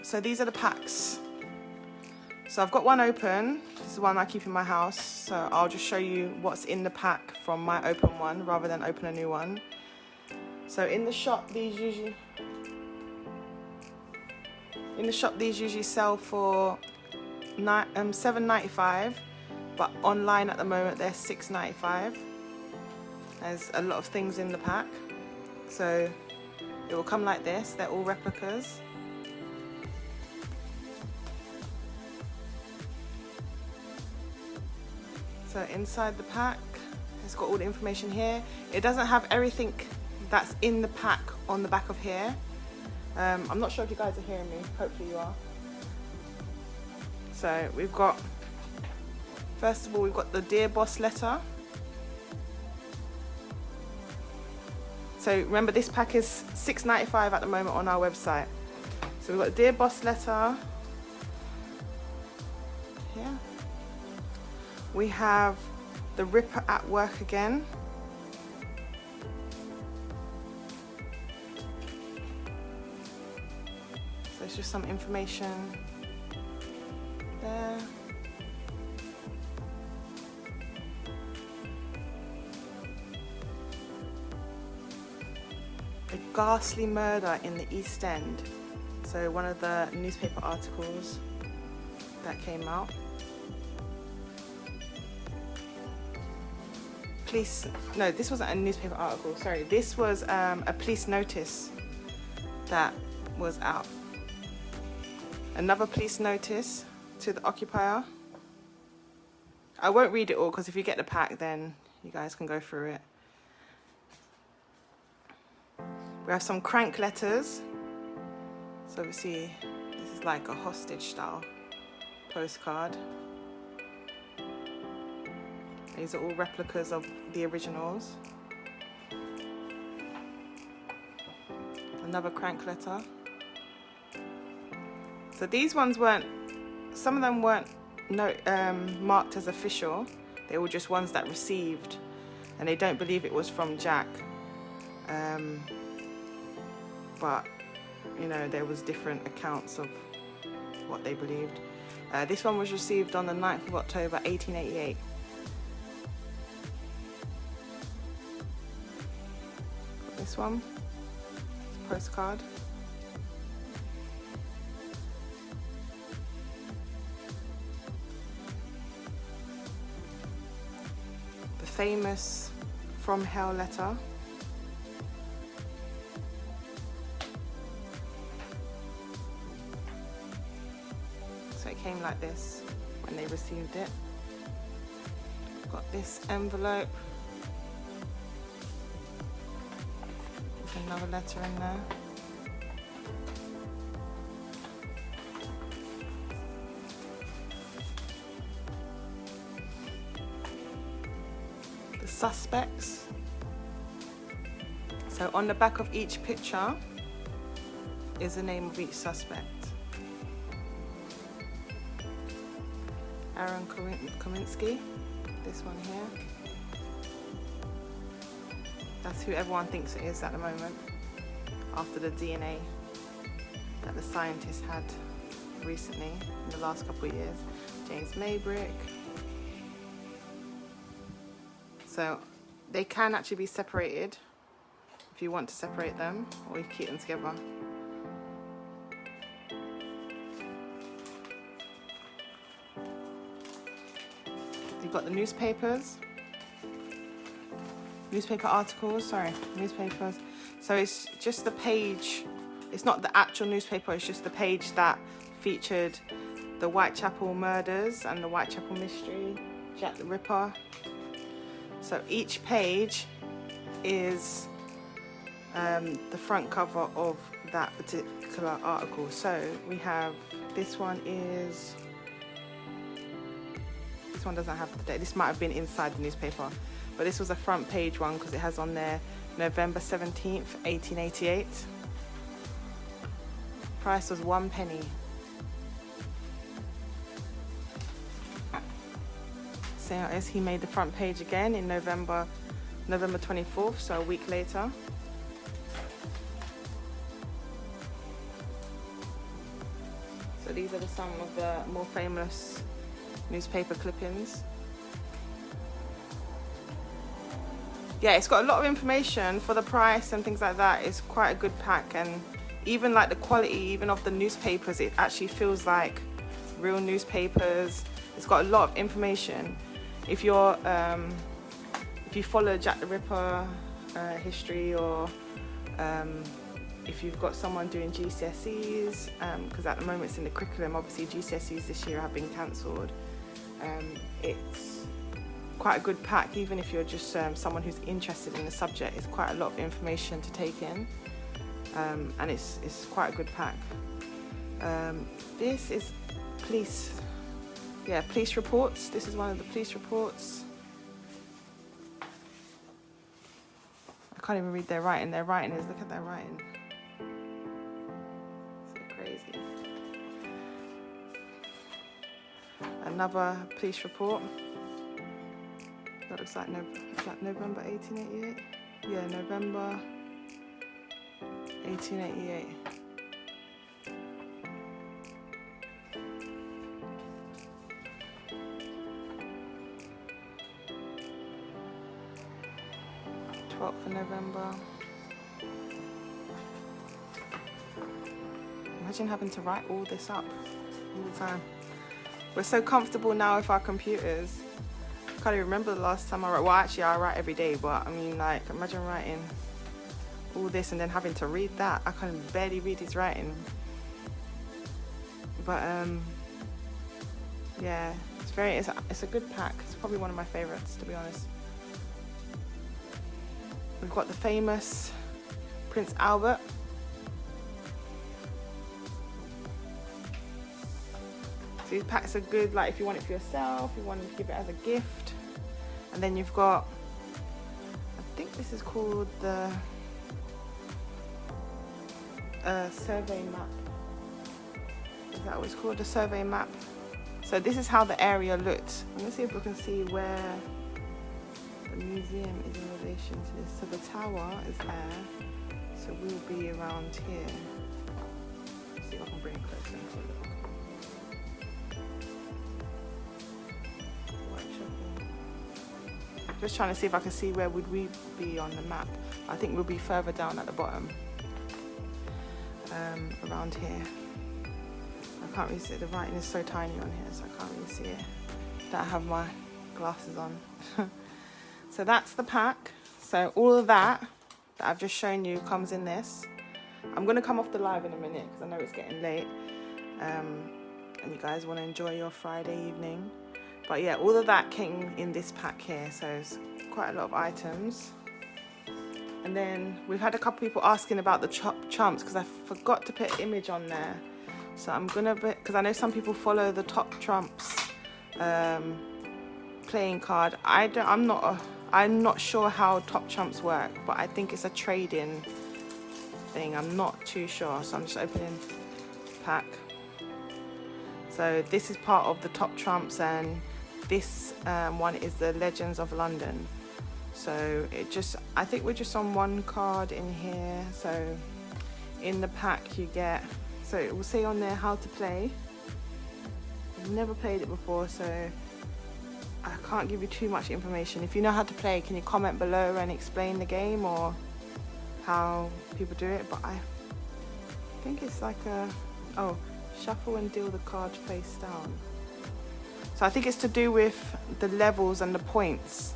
So these are the packs. So I've got one open. This is one I keep in my house. So I'll just show you what's in the pack from my open one rather than open a new one. So in the shop, these usually sell for $7.95, but online at the moment they're $6.95. There's a lot of things in the pack. So it will come like this. They're all replicas. So inside the pack, it's got all the information here. It doesn't have everything that's in the pack on the back of here. I'm not sure if you guys are hearing me. Hopefully you are. So we've got, first of all, we've got the Dear Boss letter. So remember, this pack is $6.95 at the moment on our website. So we've got the Dear Boss letter. Yeah. We have the Ripper at Work Again. So it's just some information there. A ghastly murder in the East End. So one of the newspaper articles that came out. No, this wasn't a newspaper article, sorry. This was a police notice that was out. Another police notice to the occupier. I won't read it all because if you get the pack then you guys can go through it. We have some crank letters. So obviously this is like a hostage style postcard. These are all replicas of the originals. Another crank letter. So these ones weren't, some of them weren't marked as official. They were just ones that received, and they don't believe it was from Jack. But, you know, there was different accounts of what they believed. This one was received on the 9th of October, 1888. This one, postcard. The famous From Hell letter. So it came like this when they received it. Got this envelope. Another letter in there. The suspects. So on the back of each picture is the name of each suspect. Aaron Kaminsky, this one here. That's who everyone thinks it is at the moment, after the DNA that the scientists had recently in the last couple of years. James Maybrick. So they can actually be separated if you want to separate them, or you keep them together. You've got the newspapers. Newspaper articles, newspapers. So it's just the page, it's not the actual newspaper, it's just the page that featured the Whitechapel murders and the Whitechapel mystery, Jack the Ripper. So each page is the front cover of that particular article. So we have, this one doesn't have the date, this might have been inside the newspaper. But this was a front page one because it has on there November 17th, 1888. Price was 1 penny. So as he made the front page again in November 24th, so a week later. but these are some of the more famous newspaper clippings. Yeah, it's got a lot of information for the price and things like that. It's quite a good pack, and even like the quality even of the newspapers, it actually feels like real newspapers. It's got a lot of information. If you're if you follow Jack the Ripper history, or if you've got someone doing GCSEs, because at the moment it's in the curriculum, obviously GCSEs this year have been cancelled. It's quite a good pack, even if you're just someone who's interested in the subject. It's quite a lot of information to take in, and it's quite a good pack. This is police reports. This is one of the police reports. I can't even read their writing. Their writing is, look at their writing. So crazy. Another police report. That looks like November 1888. Yeah, November 1888. For November. Imagine having to write all this up all the time. We're so comfortable now with our computers. I can't even remember the last time I wrote. Well, actually, I write every day, but I mean, like, imagine writing all this and then having to read that. I can barely read his writing. But yeah, it's a good pack. It's probably one of my favorites, to be honest. We've got the famous Prince Albert. So these packs are good, like if you want it for yourself, you want to give it as a gift. And then you've got, I think this is called the survey map. Is that what it's called? The survey map. So this is how the area looked. I'm gonna see if we can see where the museum is in relation to this. So the tower is there, so we'll be around here. Let's see if I can bring it closer and take a look. Just trying to see if I can see where would we be on the map. I think we'll be further down at the bottom, around here. I can't really see it. The writing is so tiny on here, so I can't really see it. Don't have my glasses on. So that's the pack. So all of that I've just shown you comes in this. I'm going to come off the live in a minute because I know it's getting late, and you guys want to enjoy your Friday evening. But yeah, all of that came in this pack here, so it's quite a lot of items. And then we've had a couple people asking about the chumps because I forgot to put an image on there. So I'm gonna, because I know some people follow the Top Trumps playing card. I'm not sure how Top Trumps work, but I think it's a trade-in thing. I'm not too sure, so I'm just opening the pack. So this is part of the Top Trumps, and this one is the Legends of London. So I think we're just on one card in here. So in the pack you get, so it will say on there how to play. I've never played it before, so I can't give you too much information. If you know how to play, can you comment below and explain the game or how people do it? But I think it's like shuffle and deal the card face down. So I think it's to do with the levels and the points.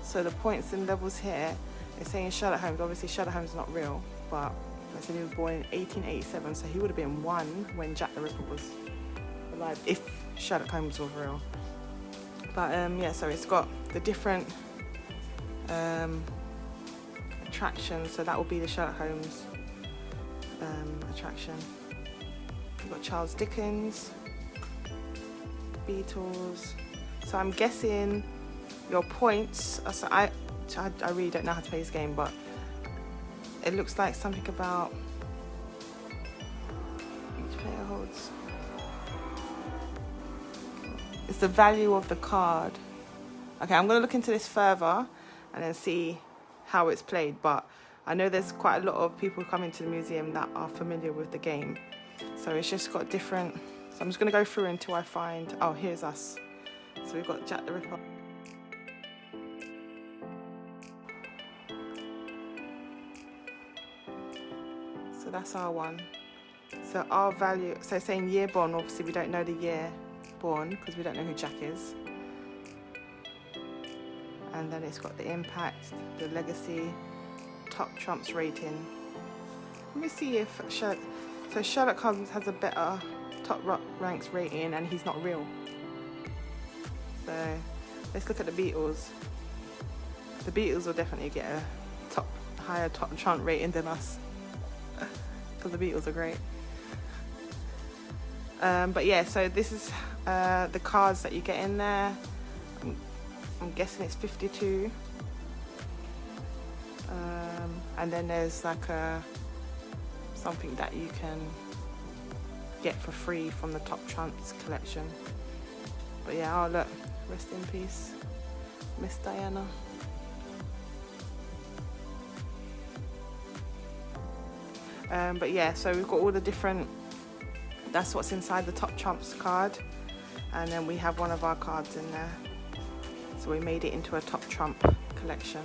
So the points and levels here, it's saying Sherlock Holmes. Obviously Sherlock Holmes is not real, but I said he was born in 1887, so he would have been 1 when Jack the Ripper was alive, if Sherlock Holmes was real. But yeah, so it's got the different attractions. So that will be the Sherlock Holmes attraction. We've got Charles Dickens, Beatles. So I'm guessing your points. So I really don't know how to play this game, but it looks like something about each player holds. It's the value of the card. Okay, I'm going to look into this further and then see how it's played. But I know there's quite a lot of people coming to the museum that are familiar with the game. So it's just got different So I'm just going to go through until I find, oh, here's us. So we've got Jack the Ripper. So that's our one. So our value, so saying year born, obviously we don't know the year born because we don't know who Jack is. And then it's got the impact, the legacy, top trumps rating. Let me see if Sherlock Holmes has a better top ranks rating and he's not real. So let's look at the Beatles. The Beatles will definitely get a higher top trump rating than us because the Beatles are great. But yeah, so this is the cards that you get in there. I'm guessing it's 52. And then there's like something that you can get for free from the Top Trumps collection. But yeah, oh look, rest in peace, Miss Diana. But yeah, so we've got all the different, that's what's inside the Top Trumps card, and then we have one of our cards in there. So we made it into a Top Trump collection.